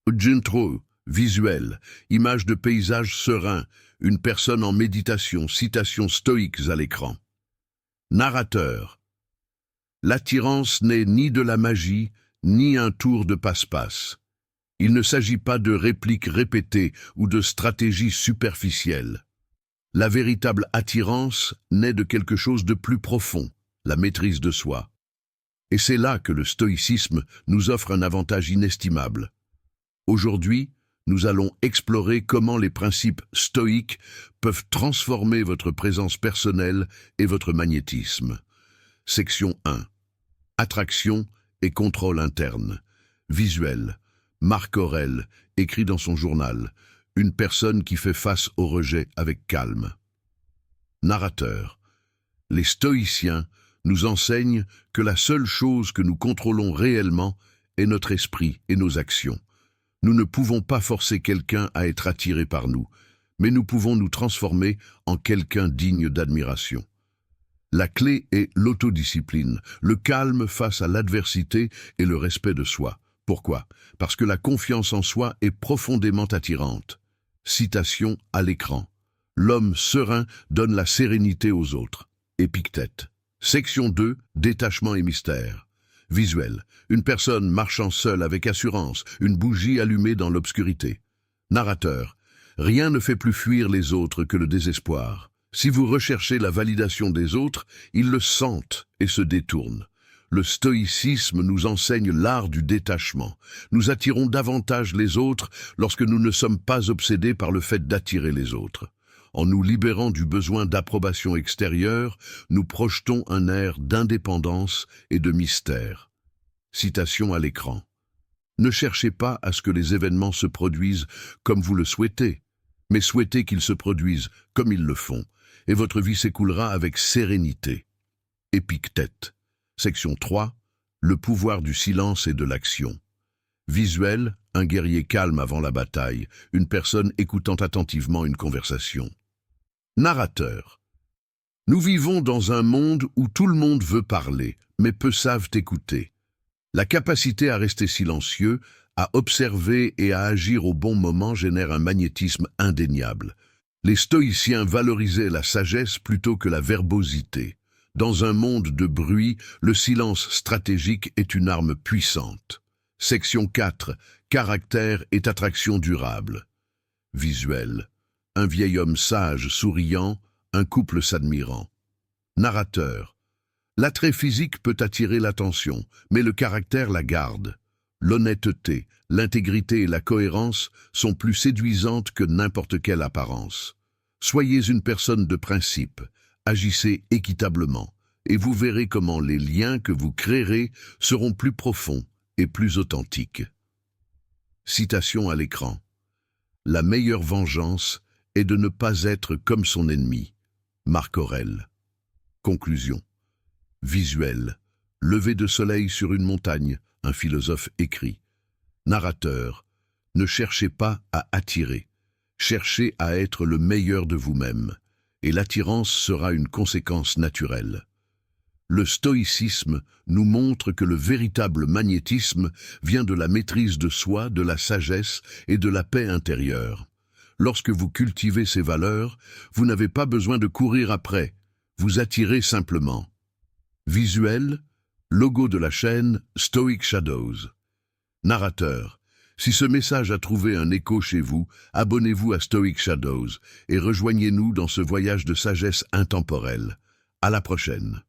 Intro, visuel, image de paysage serein, une personne en méditation, citations stoïques à l'écran. Narrateur. L'attirance n'est ni de la magie, ni un tour de passe-passe. Il ne s'agit pas de répliques répétées ou de stratégies superficielles. La véritable attirance naît de quelque chose de plus profond, la maîtrise de soi. Et c'est là que le stoïcisme nous offre un avantage inestimable. Aujourd'hui, nous allons explorer comment les principes stoïques peuvent transformer votre présence personnelle et votre magnétisme. Section 1. Attraction et contrôle interne. Visuel. Marc Aurèle écrit dans son journal « Une personne qui fait face au rejet avec calme ». Narrateur. Les stoïciens nous enseignent que la seule chose que nous contrôlons réellement est notre esprit et nos actions. Nous ne pouvons pas forcer quelqu'un à être attiré par nous, mais nous pouvons nous transformer en quelqu'un digne d'admiration. La clé est l'autodiscipline, le calme face à l'adversité et le respect de soi. Pourquoi? Parce que la confiance en soi est profondément attirante. Citation à l'écran. L'homme serein donne la sérénité aux autres. Épictète. Section 2. Détachement et mystère. Visuel. Une personne marchant seule avec assurance, une bougie allumée dans l'obscurité. Narrateur. Rien ne fait plus fuir les autres que le désespoir. Si vous recherchez la validation des autres, ils le sentent et se détournent. Le stoïcisme nous enseigne l'art du détachement. Nous attirons davantage les autres lorsque nous ne sommes pas obsédés par le fait d'attirer les autres. En nous libérant du besoin d'approbation extérieure, nous projetons un air d'indépendance et de mystère. Citation à l'écran. Ne cherchez pas à ce que les événements se produisent comme vous le souhaitez, mais souhaitez qu'ils se produisent comme ils le font, et votre vie s'écoulera avec sérénité. Épictète. Section 3. Le pouvoir du silence et de l'action. Visuel, un guerrier calme avant la bataille, une personne écoutant attentivement une conversation. Narrateur. Nous vivons dans un monde où tout le monde veut parler, mais peu savent écouter. La capacité à rester silencieux, à observer et à agir au bon moment génère un magnétisme indéniable. Les stoïciens valorisaient la sagesse plutôt que la verbosité. Dans un monde de bruit, le silence stratégique est une arme puissante. Section 4. Caractère et attraction durable. Visuel. Un vieil homme sage, souriant, un couple s'admirant. Narrateur. L'attrait physique peut attirer l'attention, mais le caractère la garde. L'honnêteté, l'intégrité et la cohérence sont plus séduisantes que n'importe quelle apparence. Soyez une personne de principe. Agissez équitablement, et vous verrez comment les liens que vous créerez seront plus profonds et plus authentiques. Citation à l'écran. La meilleure vengeance est de ne pas être comme son ennemi. Marc Aurèle. Conclusion. Visuel. Lever de soleil sur une montagne, un philosophe écrit. Narrateur. Ne cherchez pas à attirer. Cherchez à être le meilleur de vous-même. Et l'attirance sera une conséquence naturelle. Le stoïcisme nous montre que le véritable magnétisme vient de la maîtrise de soi, de la sagesse et de la paix intérieure. Lorsque vous cultivez ces valeurs, vous n'avez pas besoin de courir après, vous attirez simplement. Visuel, logo de la chaîne Stoic Shadows. Narrateur. Si ce message a trouvé un écho chez vous, abonnez-vous à Stoic Shadows et rejoignez-nous dans ce voyage de sagesse intemporelle. À la prochaine.